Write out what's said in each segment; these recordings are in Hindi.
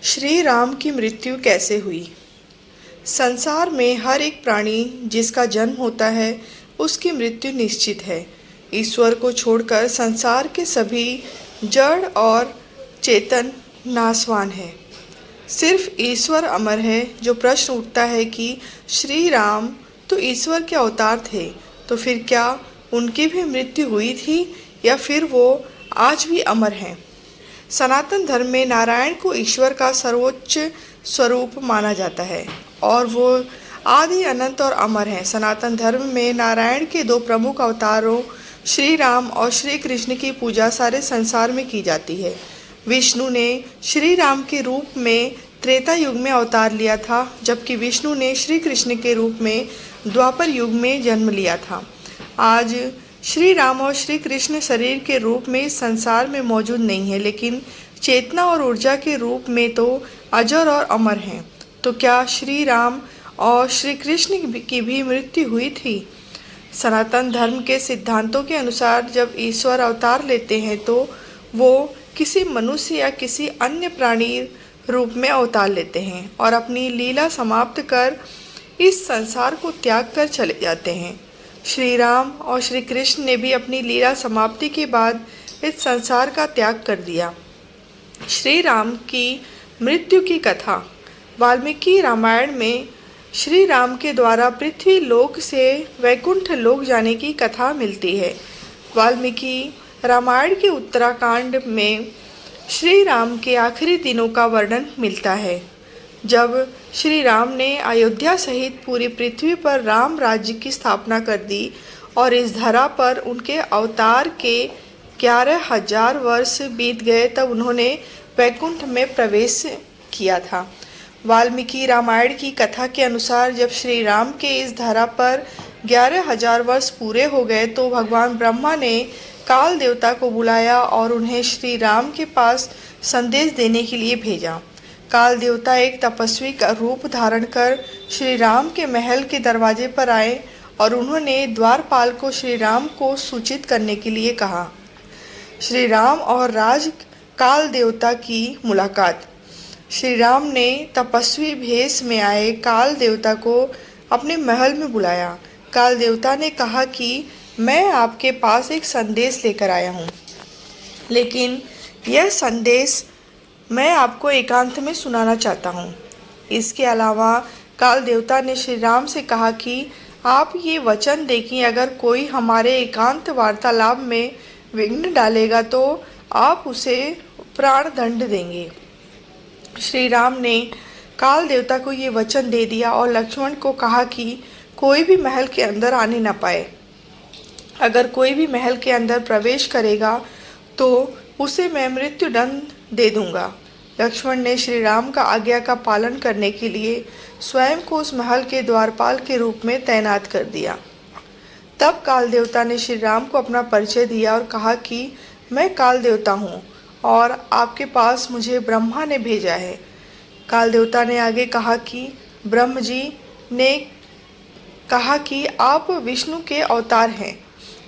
श्री राम की मृत्यु कैसे हुई। संसार में हर एक प्राणी जिसका जन्म होता है उसकी मृत्यु निश्चित है। ईश्वर को छोड़कर संसार के सभी जड़ और चेतन नाशवान है। सिर्फ ईश्वर अमर है। जो प्रश्न उठता है कि श्री राम तो ईश्वर के अवतार थे, तो फिर क्या उनकी भी मृत्यु हुई थी या फिर वो आज भी अमर हैं। सनातन धर्म में नारायण को ईश्वर का सर्वोच्च स्वरूप माना जाता है और वो आदि अनंत और अमर हैं। सनातन धर्म में नारायण के दो प्रमुख अवतारों श्री राम और श्री कृष्ण की पूजा सारे संसार में की जाती है। विष्णु ने श्री राम के रूप में त्रेता युग में अवतार लिया था, जबकि विष्णु ने श्री कृष्ण के रूप में द्वापर युग में जन्म लिया था। आज श्री राम और श्री कृष्ण शरीर के रूप में इस संसार में मौजूद नहीं है, लेकिन चेतना और ऊर्जा के रूप में तो अजर और अमर हैं। तो क्या श्री राम और श्री कृष्ण की भी मृत्यु हुई थी? सनातन धर्म के सिद्धांतों के अनुसार जब ईश्वर अवतार लेते हैं तो वो किसी मनुष्य या किसी अन्य प्राणी रूप में अवतार लेते हैं और अपनी लीला समाप्त कर इस संसार को त्याग कर चले जाते हैं। श्री राम और श्री कृष्ण ने भी अपनी लीला समाप्ति के बाद इस संसार का त्याग कर दिया। श्री राम की मृत्यु की कथा वाल्मीकि रामायण में श्री राम के द्वारा पृथ्वी लोक से वैकुंठ लोक जाने की कथा मिलती है। वाल्मीकि रामायण के उत्तराखंड में श्री राम के आखिरी दिनों का वर्णन मिलता है, जब श्री राम ने अयोध्या सहित पूरी पृथ्वी पर राम राज्य की स्थापना कर दी और इस धरा पर उनके अवतार के 11,000 वर्ष बीत गए, तब उन्होंने वैकुंठ में प्रवेश किया था। वाल्मीकि रामायण की कथा के अनुसार जब श्री राम के इस धरा पर 11,000 वर्ष पूरे हो गए तो भगवान ब्रह्मा ने काल देवता को बुलाया और उन्हें श्री राम के पास संदेश देने के लिए भेजा। काल देवता एक तपस्वी का रूप धारण कर श्री राम के महल के दरवाजे पर आए और उन्होंने द्वारपाल को श्री राम को सूचित करने के लिए कहा। श्री राम और राज काल देवता की मुलाकात। श्री राम ने तपस्वी भेष में आए काल देवता को अपने महल में बुलाया। काल देवता ने कहा कि मैं आपके पास एक संदेश लेकर आया हूँ, लेकिन यह संदेश मैं आपको एकांत में सुनाना चाहता हूँ। इसके अलावा काल देवता ने श्री राम से कहा कि आप ये वचन दें कि अगर कोई हमारे एकांत वार्तालाप में विघ्न डालेगा तो आप उसे प्राण दंड देंगे। श्री राम ने काल देवता को ये वचन दे दिया और लक्ष्मण को कहा कि कोई भी महल के अंदर आने न पाए। अगर कोई भी महल के अंदर प्रवेश करेगा तो उसे मैं मृत्यु दंड दे दूंगा। लक्ष्मण ने श्री राम का आज्ञा का पालन करने के लिए स्वयं को उस महल के द्वारपाल के रूप में तैनात कर दिया। तब काल देवता ने श्री राम को अपना परिचय दिया और कहा कि मैं काल देवता हूँ और आपके पास मुझे ब्रह्मा ने भेजा है। काल देवता ने आगे कहा कि ब्रह्म जी ने कहा कि आप विष्णु के अवतार हैं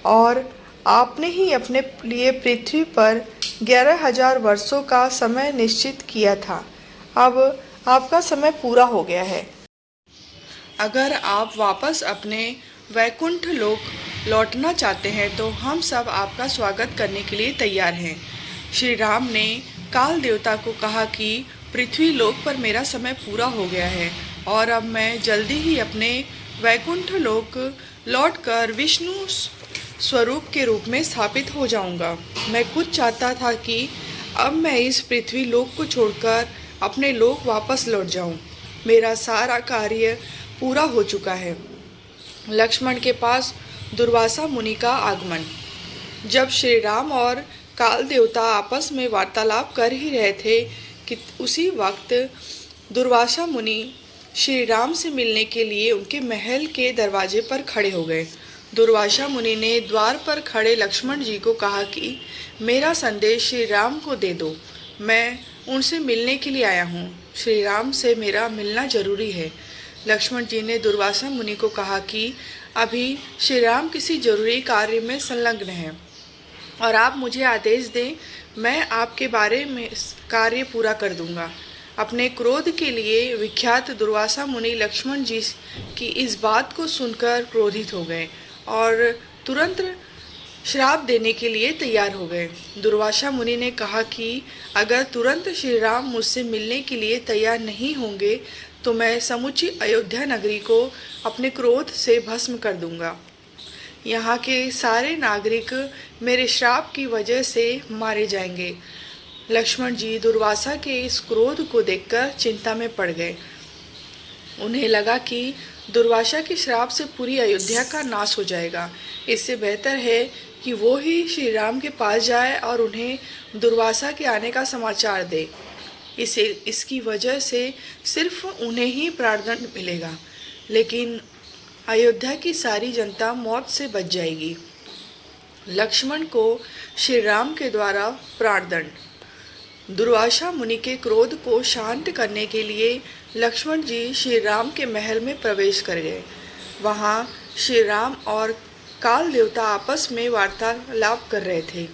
और आपने ही अपने लिए पृथ्वी पर 11,000 वर्षों का समय निश्चित किया था। अब आपका समय पूरा हो गया है। अगर आप वापस अपने वैकुंठ लोक लौटना चाहते हैं तो हम सब आपका स्वागत करने के लिए तैयार हैं। श्री राम ने काल देवता को कहा कि पृथ्वी लोक पर मेरा समय पूरा हो गया है और अब मैं जल्दी ही अपने वैकुंठ लोक लौटकर विष्णु स्वरूप के रूप में स्थापित हो जाऊंगा। मैं खुद चाहता था कि अब मैं इस पृथ्वी लोक को छोड़कर अपने लोक वापस लौट जाऊं। मेरा सारा कार्य पूरा हो चुका है। लक्ष्मण के पास दुर्वासा मुनि का आगमन। जब श्री राम और काल देवता आपस में वार्तालाप कर ही रहे थे कि उसी वक्त दुर्वासा मुनि श्री राम से मिलने के लिए उनके महल के दरवाजे पर खड़े हो गए। दुर्वासा मुनि ने द्वार पर खड़े लक्ष्मण जी को कहा कि मेरा संदेश श्री राम को दे दो, मैं उनसे मिलने के लिए आया हूँ। श्री राम से मेरा मिलना जरूरी है। लक्ष्मण जी ने दुर्वासा मुनि को कहा कि अभी श्री राम किसी जरूरी कार्य में संलग्न हैं और आप मुझे आदेश दें, मैं आपके बारे में कार्य पूरा कर दूंगा। अपने क्रोध के लिए विख्यात दुर्वासा मुनि लक्ष्मण जी की इस बात को सुनकर क्रोधित हो गए और तुरंत श्राप देने के लिए तैयार हो गए। दुर्वासा मुनि ने कहा कि अगर तुरंत श्री राम मुझसे मिलने के लिए तैयार नहीं होंगे तो मैं समूची अयोध्या नगरी को अपने क्रोध से भस्म कर दूंगा। यहाँ के सारे नागरिक मेरे श्राप की वजह से मारे जाएंगे। लक्ष्मण जी दुर्वासा के इस क्रोध को देखकर चिंता में पड़ गए। उन्हें लगा कि दुर्वासा के श्राप से पूरी अयोध्या का नाश हो जाएगा। इससे बेहतर है कि वो ही श्री राम के पास जाए और उन्हें दुर्वासा के आने का समाचार दे। इसकी वजह से सिर्फ उन्हें ही प्राणदंड मिलेगा, लेकिन अयोध्या की सारी जनता मौत से बच जाएगी। लक्ष्मण को श्री राम के द्वारा प्राणदंड। दुर्वासा मुनि के क्रोध को शांत करने के लिए लक्ष्मण जी श्री राम के महल में प्रवेश कर गए। वहाँ श्री राम और काल देवता आपस में वार्तालाप कर रहे थे।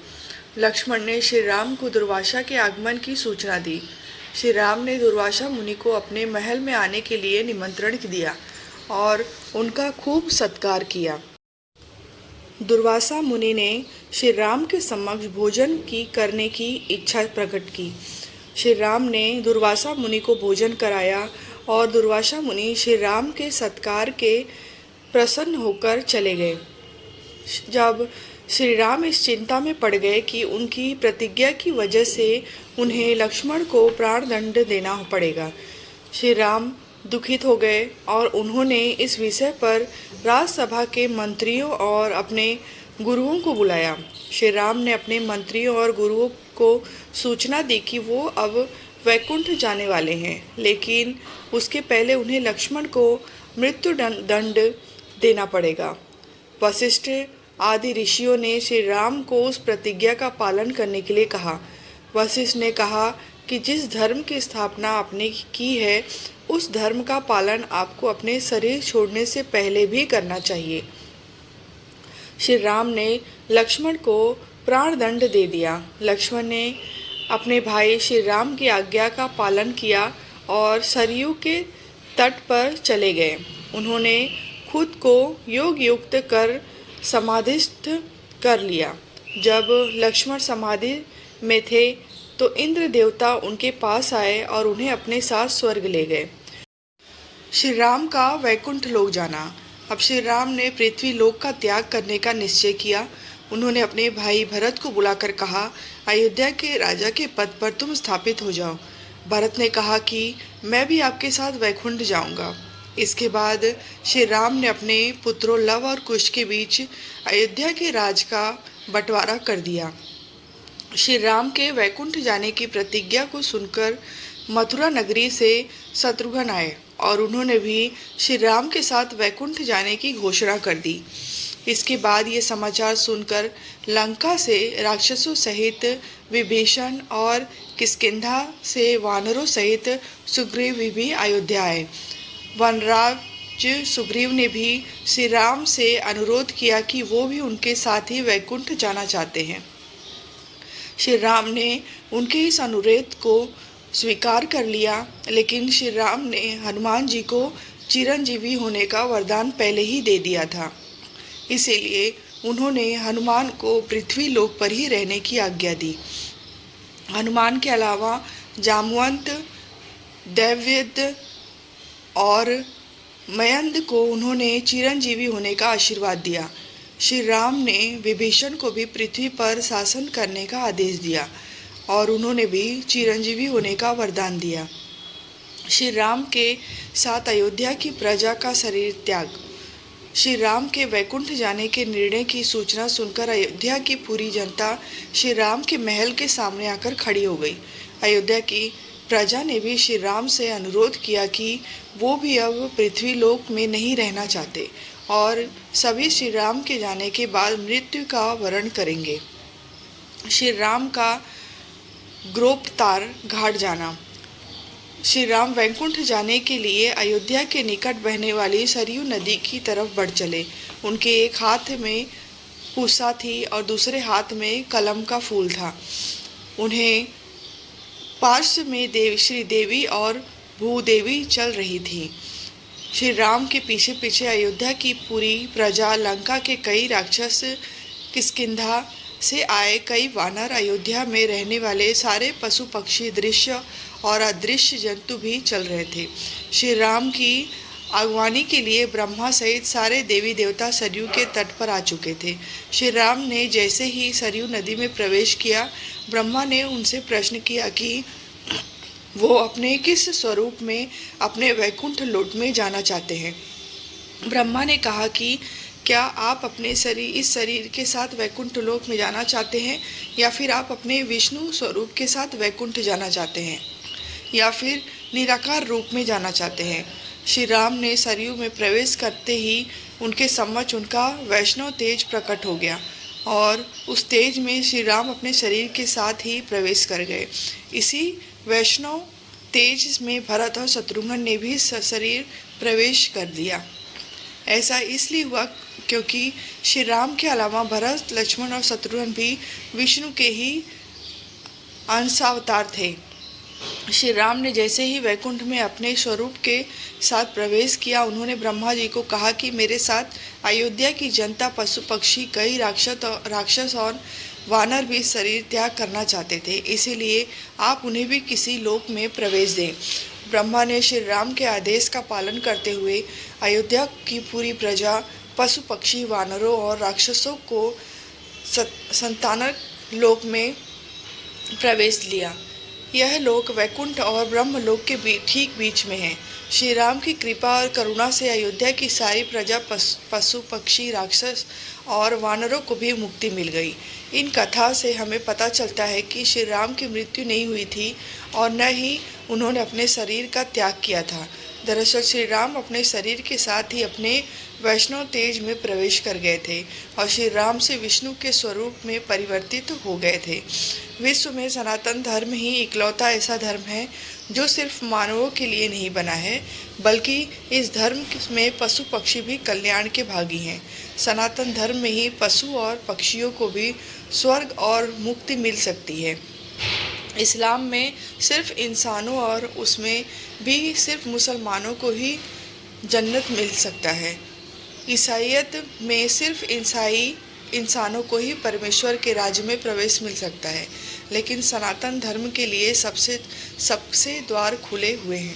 लक्ष्मण ने श्री राम को दुर्वासा के आगमन की सूचना दी। श्री राम ने दुर्वासा मुनि को अपने महल में आने के लिए निमंत्रण दिया और उनका खूब सत्कार किया। दुर्वासा मुनि ने श्री राम के समक्ष भोजन की करने की इच्छा प्रकट की। श्री राम ने दुर्वासा मुनि को भोजन कराया और दुर्वासा मुनि श्री राम के सत्कार के प्रसन्न होकर चले गए। जब श्री राम इस चिंता में पड़ गए कि उनकी प्रतिज्ञा की वजह से उन्हें लक्ष्मण को प्राणदंड देना पड़ेगा, श्री राम दुखित हो गए और उन्होंने इस विषय पर राजसभा के मंत्रियों और अपने गुरुओं को बुलाया। श्री राम ने अपने मंत्रियों और गुरुओं को सूचना दी कि वो अब वैकुंठ जाने वाले हैं, लेकिन उसके पहले उन्हें लक्ष्मण को मृत्यु दंड देना पड़ेगा। वशिष्ठ आदि ऋषियों ने श्री राम को उस प्रतिज्ञा का पालन करने के लिए कहा। वशिष्ठ ने कहा कि जिस धर्म की स्थापना आपने की है उस धर्म का पालन आपको अपने शरीर छोड़ने से पहले भी करना चाहिए। श्री राम ने लक्ष्मण को प्राणदंड दे दिया। लक्ष्मण ने अपने भाई श्री राम की आज्ञा का पालन किया और सरयू के तट पर चले गए। उन्होंने खुद को योग युक्त कर समाधिस्थ कर लिया। जब लक्ष्मण समाधि में थे तो इंद्र देवता उनके पास आए और उन्हें अपने साथ स्वर्ग ले गए। श्री राम का वैकुंठ लोक जाना। अब श्री राम ने पृथ्वी लोक का त्याग करने का निश्चय किया। उन्होंने अपने भाई भरत को बुलाकर कहा, अयोध्या के राजा के पद पर तुम स्थापित हो जाओ। भरत ने कहा कि मैं भी आपके साथ वैकुंठ जाऊंगा। इसके बाद श्री राम ने अपने पुत्रों लव और कुश के बीच अयोध्या के राज का बंटवारा कर दिया। श्री राम के वैकुंठ जाने की प्रतिज्ञा को सुनकर मथुरा नगरी से शत्रुघ्न आए और उन्होंने भी श्री राम के साथ वैकुंठ जाने की घोषणा कर दी। इसके बाद ये समाचार सुनकर लंका से राक्षसों सहित विभीषण और किष्किंधा से वानरों सहित सुग्रीव भी अयोध्या आए। वनराज सुग्रीव ने भी श्री राम से अनुरोध किया कि वो भी उनके साथ ही वैकुंठ जाना चाहते हैं। श्री राम ने उनके इस अनुरोध को स्वीकार कर लिया, लेकिन श्री राम ने हनुमान जी को चिरंजीवी होने का वरदान पहले ही दे दिया था। इसीलिए उन्होंने हनुमान को पृथ्वी लोक पर ही रहने की आज्ञा दी। हनुमान के अलावा जामवंत, दैवव्रत और मयंद को उन्होंने चिरंजीवी होने का आशीर्वाद दिया। श्री राम ने विभीषण को भी पृथ्वी पर शासन करने का आदेश दिया और उन्होंने भी चिरंजीवी होने का वरदान दिया। श्री राम के साथ अयोध्या की प्रजा का शरीर त्याग। श्री राम के वैकुंठ जाने के निर्णय की सूचना सुनकर अयोध्या की पूरी जनता श्री राम के महल के सामने आकर खड़ी हो गई। अयोध्या की प्रजा ने भी श्री राम से अनुरोध किया कि वो भी अब पृथ्वी लोक में नहीं रहना चाहते और सभी श्री राम के जाने के बाद मृत्यु का वरण करेंगे। श्री राम का ग्रोपतार घाट जाना। श्री राम वैकुंठ जाने के लिए अयोध्या के निकट बहने वाली सरयू नदी की तरफ बढ़ चले। उनके एक हाथ में कुसा थी और दूसरे हाथ में कलम का फूल था। उन्हें पार्श्व में श्री देवी और भूदेवी चल रही थी। श्री राम के पीछे पीछे अयोध्या की पूरी प्रजा, लंका के कई राक्षस, किष्किंधा से आए कई वानर, अयोध्या में रहने वाले सारे पशु पक्षी, दृश्य और अदृश्य जंतु भी चल रहे थे। श्री राम की अगवानी के लिए ब्रह्मा सहित सारे देवी देवता सरयू के तट पर आ चुके थे। श्री राम ने जैसे ही सरयू नदी में प्रवेश किया, ब्रह्मा ने उनसे प्रश्न किया कि वो अपने किस स्वरूप में अपने वैकुंठ लोक में जाना चाहते हैं। ब्रह्मा ने कहा कि क्या आप अपने इस शरीर के साथ वैकुंठ लोक में जाना चाहते हैं, या फिर आप अपने विष्णु स्वरूप के साथ वैकुंठ जाना चाहते हैं, या फिर निराकार रूप में जाना चाहते हैं। श्री राम ने सरयू में प्रवेश करते ही उनके सम्मुख उनका वैष्णव तेज प्रकट हो गया और उस तेज में श्री राम अपने शरीर के साथ ही प्रवेश कर गए। इसी वैष्णव तेज में भरत और शत्रुघ्न ने भी शरीर प्रवेश कर दिया। ऐसा इसलिए हुआ क्योंकि श्री राम के अलावा भरत, लक्ष्मण और शत्रुघ्न भी विष्णु के ही अंशावतार थे। श्री राम ने जैसे ही वैकुंठ में अपने स्वरूप के साथ प्रवेश किया, उन्होंने ब्रह्मा जी को कहा कि मेरे साथ अयोध्या की जनता, पशु पक्षी, कई राक्षस और वानर भी शरीर त्याग करना चाहते थे, इसीलिए आप उन्हें भी किसी लोक में प्रवेश दें। ब्रह्मा ने श्री राम के आदेश का पालन करते हुए अयोध्या की पूरी प्रजा, पशु पक्षी, वानरों और राक्षसों को संतानक लोक में प्रवेश लिया। यह लोक वैकुंठ और ब्रह्मलोक के ठीक बीच में है। श्री राम की कृपा और करुणा से अयोध्या की सारी प्रजा, पशु पक्षी, राक्षस और वानरों को भी मुक्ति मिल गई। इन कथा से हमें पता चलता है कि श्री राम की मृत्यु नहीं हुई थी और न ही उन्होंने अपने शरीर का त्याग किया था। दरअसल श्री राम अपने शरीर के साथ ही अपने वैष्णव तेज में प्रवेश कर गए थे और श्री राम से विष्णु के स्वरूप में परिवर्तित हो गए थे। विश्व में सनातन धर्म ही इकलौता ऐसा धर्म है जो सिर्फ मानवों के लिए नहीं बना है, बल्कि इस धर्म में पशु पक्षी भी कल्याण के भागी हैं। सनातन धर्म में ही पशु और पक्षियों को भी स्वर्ग और मुक्ति मिल सकती है। इस्लाम में सिर्फ इंसानों और उसमें भी सिर्फ मुसलमानों को ही जन्नत मिल सकता है। ईसाईयत में सिर्फ इंसानों को ही परमेश्वर के राज्य में प्रवेश मिल सकता है, लेकिन सनातन धर्म के लिए सबसे द्वार खुले हुए हैं।